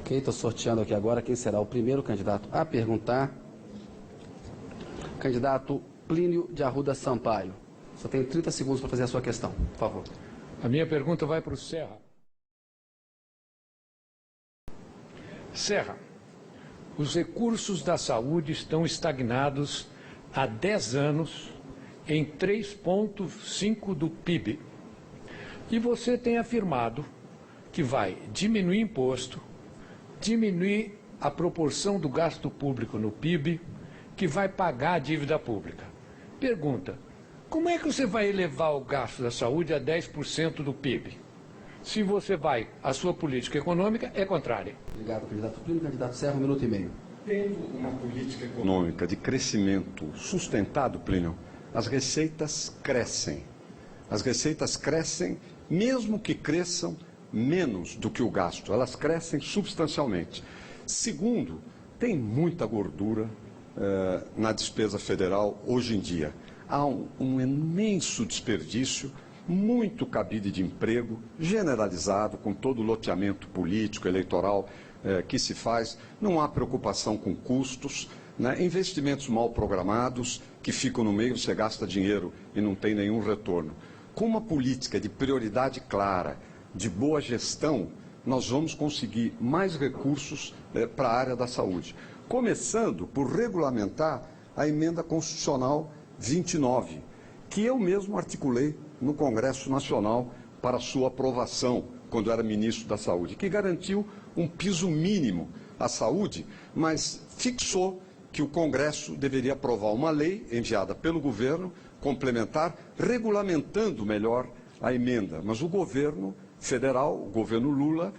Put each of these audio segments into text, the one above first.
Ok, estou sorteando aqui agora quem será o primeiro candidato a perguntar. Candidato Plínio de Arruda Sampaio. Só tem 30 segundos para fazer a sua questão, por favor. A minha pergunta vai para o Serra. Serra, os recursos da saúde estão estagnados há 10 anos em 3,5% do PIB. E você tem afirmado que vai diminuir imposto, diminuir a proporção do gasto público no PIB, que vai pagar a dívida pública. Pergunta, como é que você vai elevar o gasto da saúde a 10% do PIB? Se você vai, a sua política econômica é contrária. Obrigado, candidato Plínio. Candidato Serra, 1 minuto e meio. Tendo uma política econômica de crescimento sustentado, Plínio, as receitas crescem. As receitas crescem, mesmo que cresçam menos do que o gasto. Elas crescem substancialmente. Segundo, tem muita gordura na despesa federal hoje em dia. Há um imenso desperdício, muito cabide de emprego, generalizado, com todo o loteamento político, eleitoral que se faz. Não há preocupação com custos, né? Investimentos mal programados, que ficam no meio, você gasta dinheiro e não tem nenhum retorno. Com uma política de prioridade clara, de boa gestão, nós vamos conseguir mais recursos para a área da saúde. Começando por regulamentar a emenda constitucional 29, que eu mesmo articulei no Congresso Nacional para sua aprovação, quando era ministro da Saúde, que garantiu um piso mínimo à saúde, mas fixou que o Congresso deveria aprovar uma lei enviada pelo governo, complementar, regulamentando melhor a emenda. Mas o governo federal, o governo Lula,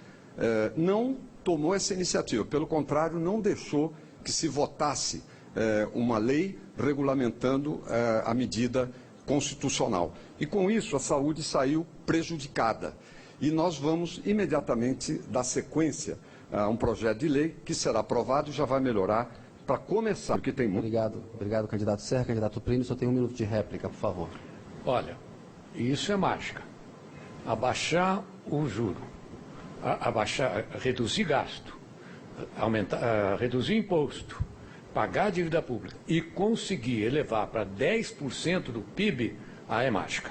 não tomou essa iniciativa. Pelo contrário, não deixou que se votasse uma lei regulamentando a medida constitucional. E com isso a saúde saiu prejudicada. E nós vamos imediatamente dar sequência a um projeto de lei que será aprovado e já vai melhorar para começar, porque tem muito. Obrigado, candidato Serra. Candidato Plínio, só tem 1 minuto de réplica, por favor. Olha, isso é mágica. Abaixar o juro, reduzir gasto, reduzir imposto, pagar a dívida pública e conseguir elevar para 10% do PIB, é mágica.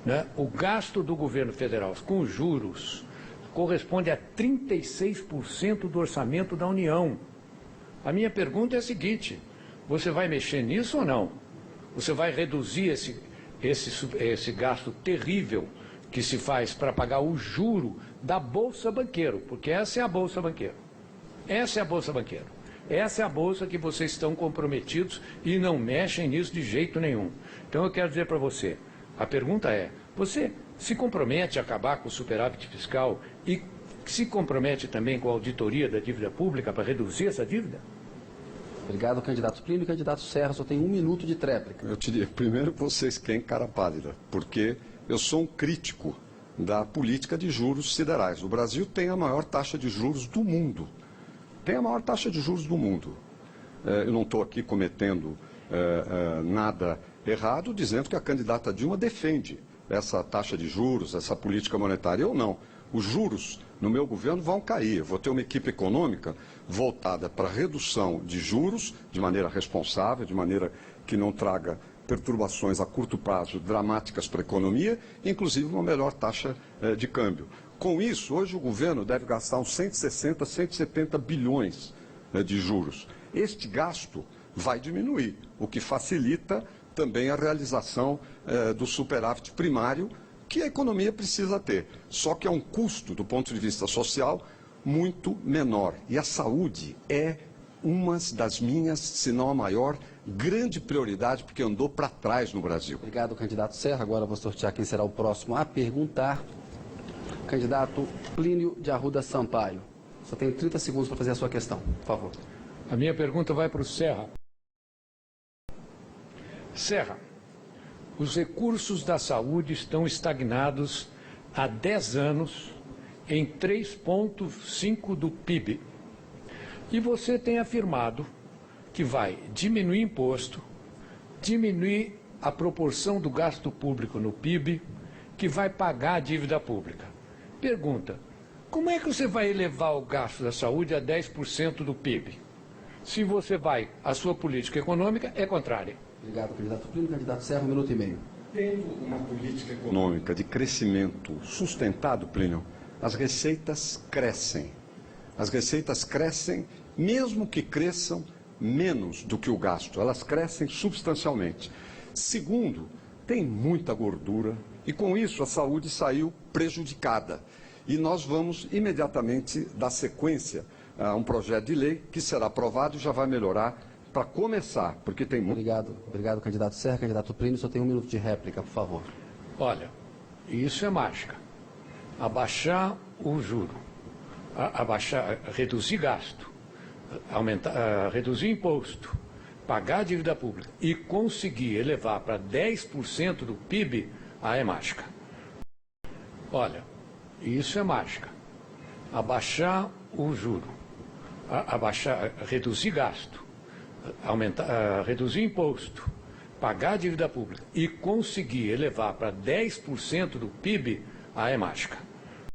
Né? O gasto do governo federal com juros corresponde a 36% do orçamento da União. A minha pergunta é a seguinte, você vai mexer nisso ou não? Você vai reduzir esse gasto terrível que se faz para pagar o juro da Bolsa Banqueiro, porque essa é a Bolsa Banqueiro. Essa é a Bolsa Banqueiro. Essa é a Bolsa que vocês estão comprometidos e não mexem nisso de jeito nenhum. Então eu quero dizer para você, a pergunta é, você se compromete a acabar com o superávit fiscal e se compromete também com a auditoria da dívida pública para reduzir essa dívida? Obrigado, candidato Plínio. Candidato Serra, só tem 1 minuto de tréplica. Eu te diria, primeiro vocês querem cara pálida, porque eu sou um crítico da política de juros siderais. O Brasil tem a maior taxa de juros do mundo. Tem a maior taxa de juros do mundo. Eu não estou aqui cometendo nada errado, dizendo que a candidata Dilma defende essa taxa de juros, essa política monetária. Eu não. Os juros no meu governo vão cair. Eu vou ter uma equipe econômica voltada para a redução de juros de maneira responsável, de maneira que não traga perturbações a curto prazo dramáticas para a economia, inclusive uma melhor taxa de câmbio. Com isso, hoje o governo deve gastar uns 160, 170 bilhões de juros. Este gasto vai diminuir, o que facilita também a realização do superávit primário que a economia precisa ter. Só que é um custo, do ponto de vista social, muito menor. E a saúde é uma das minhas, se não a maior, grande prioridade, porque andou para trás no Brasil. Obrigado, candidato Serra. Agora eu vou sortear quem será o próximo a perguntar. Candidato Plínio de Arruda Sampaio. Só tem 30 segundos para fazer a sua questão, por favor. A minha pergunta vai para o Serra. Serra, os recursos da saúde estão estagnados há 10 anos em 3,5% do PIB. E você tem afirmado que vai diminuir imposto, diminuir a proporção do gasto público no PIB, que vai pagar a dívida pública. Pergunta, Como é que você vai elevar o gasto da saúde a 10% do PIB? Se você vai, a sua política econômica é contrária. Obrigado, candidato Plínio. Candidato Serra, 1 minuto e meio. Tendo uma política econômica de crescimento sustentado, Plínio, as receitas crescem. As receitas crescem, mesmo que cresçam menos do que o gasto. Elas crescem substancialmente. Segundo, tem muita gordura e, com isso, a saúde saiu prejudicada. E nós vamos imediatamente dar sequência a um projeto de lei que será aprovado e já vai melhorar para começar, porque tem muito... Obrigado, candidato Serra. Candidato Plínio, só tem 1 minuto de réplica, por favor. Olha, isso é mágica. Abaixar o juro, reduzir gasto, reduzir imposto, pagar a dívida pública e conseguir elevar para 10% do PIB, é mágica. Olha, isso é mágica. Abaixar o juro, reduzir gasto, reduzir imposto, pagar a dívida pública e conseguir elevar para 10% do PIB, é mágica.